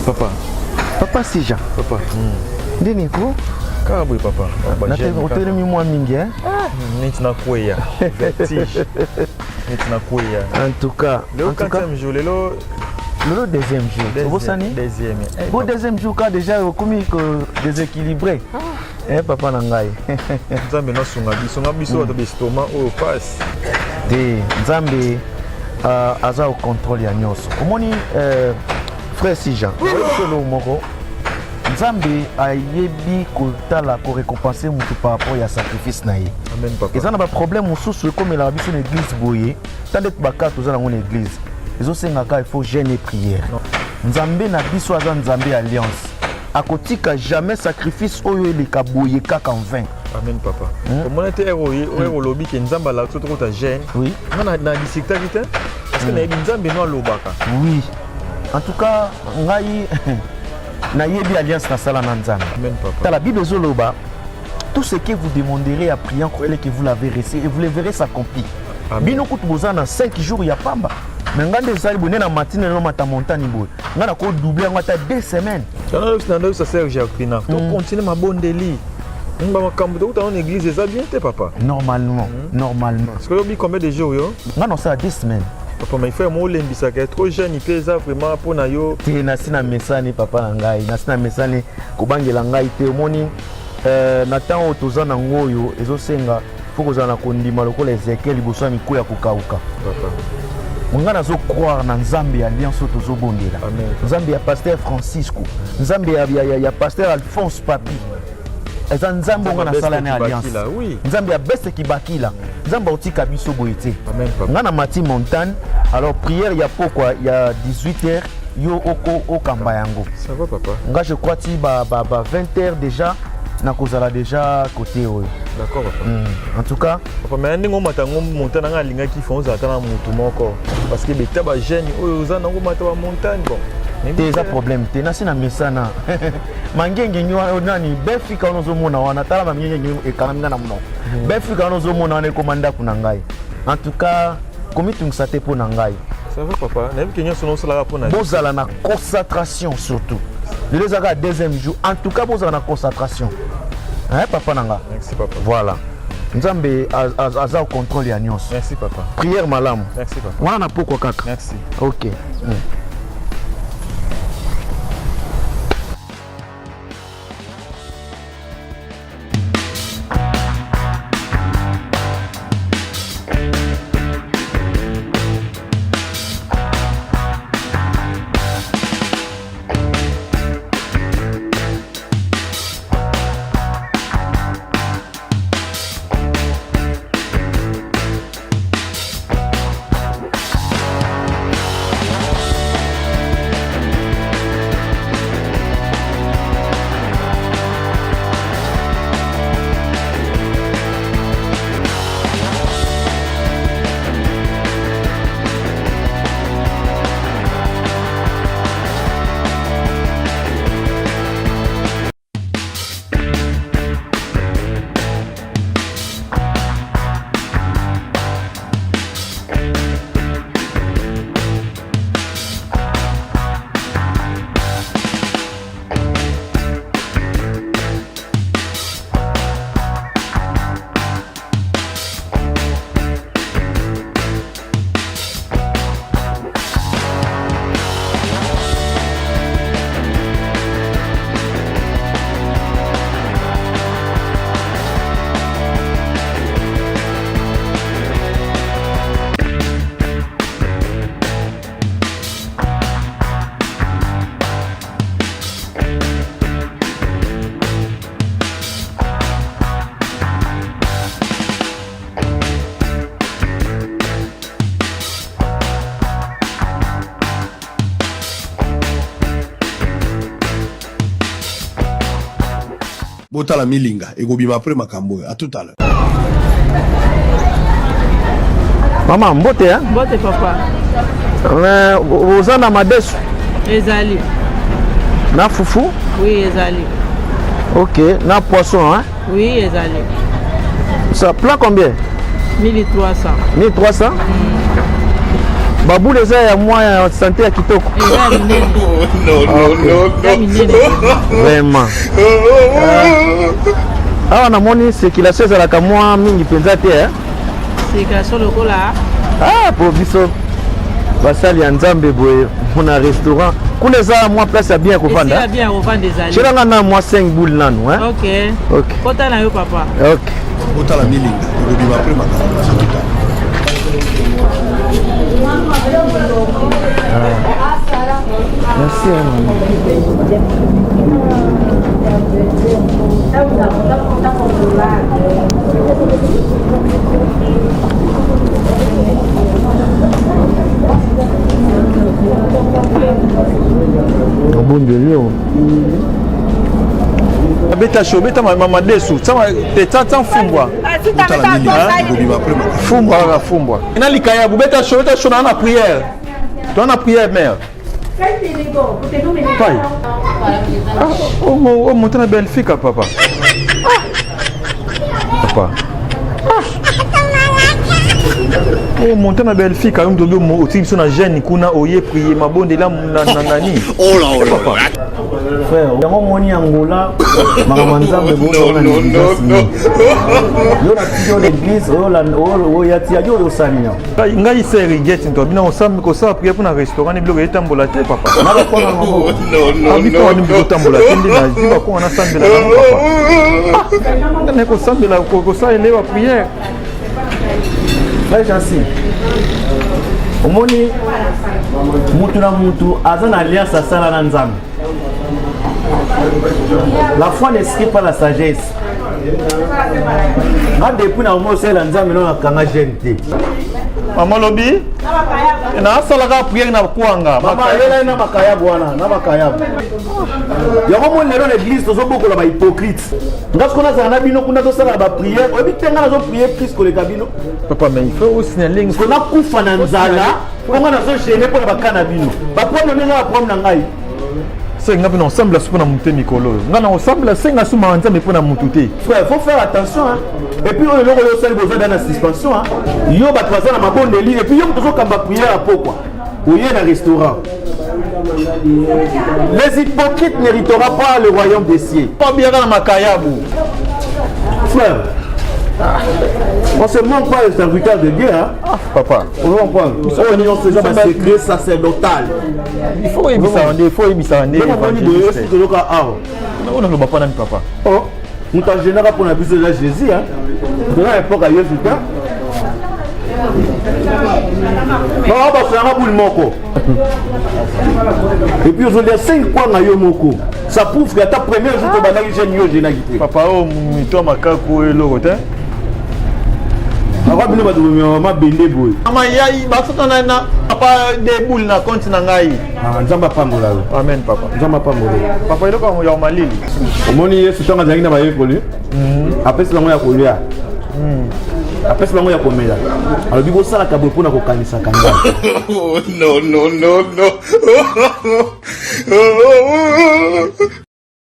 Papa. Papa Sija. Papa. Ndeni ko? Kabwe papa. Nataka utele mwa mingi hein? Niti na kuya. Vertige. Niti na kuya. En tout cas, le 4e jour le deuxième jour. Vous savez? Deuxième. Bon deuxième jour quand déjà comme déséquilibré. Eh papa nangai. Nzambe na sunga biso to bestoma o passe. De Nzambe aza au contrôle ya nyonso. Komoni frère Sija. Solo moko. Nzambe ayebi kotala ko récompenser mutu par rapport ya sacrifice na ye. Amen papa. Ils ont un problème mususu comme la biso na église boye. Tant d'être baka toza na ngone église. Ils ont sengaka il faut jeûner prière. Nzambe na biso aza Nzambe alliance. Akotika jamais sacrifice oyo eleka boye kaka en vain. Amen papa. Comment était héros lobby que Nzamba la tout ta gêne. Oui. On a dans district est parce que na Nzambe no lobaka. Oui. En tout cas, ngai na yebi alliance na sala na Nzambe. Amen papa. Dans la Bible zoloba tout ce que vous demanderez à prier en croyant que vous l'avez reçu et vous le verrez s'accomplir. Bino kutu bozana 5 jours ya pamba. Mais ngande sali boné na matinée no mata montagne boy. Ngana ko doubler ngata 2 semaines. Ça sert Jacqueline. Donc continue ma bonne délit. On va camper dans l'église des habités papa. Normalement. Parce que l'obli combien de jours yo? Ngana ça 2 semaines. Papa mais frère moi lembisa ka trop jeune il peut ça vraiment pour na yo. Te na sina mesani papa na ngai. Na sina mesani kubangela ngai te moni na temps otoza na ngoyo ezosenga faut kozana kondima lokola Ezekiel liboso ni koya kokauka. Papa. Ngana zo croire na Nzambe alliance tozo bondela. Amen. Nzambe ya pasteur Francisco. Nzambe ya pasteur Alphonse Papi. Eza Nzambe ngana sala na alliance. Oui. Nzambe ya beste kibakila. Nzambe otika biso boyete. Amen papa. Ngana mati montagne. Alors prière ya pokwa ya 18h yo oko kamba yango. Ça va papa. Nga je crois ti ba 20h déjà na kozala déjà côté oyo. D'accord papa. En tout cas, papa mais ndingo matango montagne nga linga ki fonza atana mutu moko parce que beta ba jeune oyo za nango mata ba montagne bon. Teza problème te na sina mesana. Mangenge nyo nani Befika onozo mona wana tala ba mingenge ekanamina na mno. Befika onozo mona wana komanda kuna ngai. En tout cas, komitungisa te po na ngai. Ça va papa, na bikenyo sono sala po na. Bozala na concentration surtout. Le deuxième deuxième jour, en tout cas bozala na concentration. Hein papa nanga. Merci papa. Voilà. Nzambe aza au contrôle ya nyonso. Merci papa. Prière malamu. Merci papa. Wana na poko kaka. Merci. OK. Botala milinga ekobima après makambo à tout à l'heure. Maman mbote hein? Mbote papa. Vous en avez madesu? Ezali. Na foufou? Oui, ezali. OK, na poisson hein? Oui, ezali. Ça plat combien? 1300. 1300? baboule eza ya mwa ya santé ya kitoko. Vraiment. Awa namoni circulation ezalaka mwa mingi mpenza te. Circulation lokola. Ah, po biso basali ya Nzambe boye mona restaurant. Kuna eza mwa place ya bien kovanda. Eza bien kovanda ezali. Chelanga na mwa 5 boules nanu, hein? OK. OK. Kota na yo papa. OK. Botala milinga ekobima après makambo na Merci, bon de Lyon. Beta chaud, beta mama desu. Tata fumbwa. Botala milinga ekobima après makambo. Fumbwa. Ina likaya beta chaud na prière. Tu as prière mère. Pai. Oh, monter na belle fille papa. Papa. Oh, monter na belle fille quand même dodo mo otimi so na jeune kuna oye prier mabonde la nani. Oh là papa. Frère, yango moni Angola, maman Nzambe bo na négligence. Yo na tiyo l'église, o ya tiyo yo salinya. Ngai se regret nto bina osam ko sa prier pour na restaurant ni biloko etambola te papa. Na ba kona ngo. Abiko ni biloko tambola te ndi na ziba ko na sambela na papa. Na ko sambela ko sa elewa prière. Là j'assis. Omoni mutu na mutu azana alliance asala na Nzambe. La foi n'inscrit pas la sagesse. Depuis na mo sela Nzambe no kanga gente. Maman lobi na salaka prière na kuanga. Mama yela na makaya bwana, na makaya. Yako mo lelo l'église tozo boko la ba hypocrite. Ngasko na zana bino kuna to sala ba prière, obi tenga na zo prière Christ ko le kabino. Papa mais il faut aussi na ligne. Ko na kufa na nzala, ko na zo gêner pour ba kana bino. Ba prendre na ba prendre na ngai. C'est nga pena ensemble pour na monter mikolo. Nga na ensemble c'est nga suma Nzambe pour na mututé. Frère, faut faire attention hein. Et puis on le yo sel besoin dans la suspension hein. Yo ba traza na mabonde li et puis yo tozo kamba prière à pourquoi. Oye na restaurant. Les hypocrites n'hériteront pas le royaume des cieux. Pas bien dans makayabu. Frère, on se manque pas les serviteurs de Dieu hein. Papa. On va prendre. On est en faisant un secret sacerdotal. Il faut y bisande, il faut y bisande. On ne le bat pas dans papa. Oh, nous t'en général pour la bise de Jésus hein. De l'époque à Jésus hein. Non, bah c'est un boule moko. Et puis aujourd'hui 5 points na yo moko. Ça prouve que ta première jour de banaki jeune yo j'ai nagité. Papa oh mito makako eloko te. Aba bino ba do ma bende boy. Ama yai ba soto na papa de boule na compte na ngai. Ah nzamba pambola. Amen papa. Nzamba pambola. Papa eloko ya malili. Omoni Yesu tanga zangi na ba yekoli. Après cela moi ya kolia. Après cela moi ya komela. Alors bibo sala kabo pona ko kanisa kanga. No.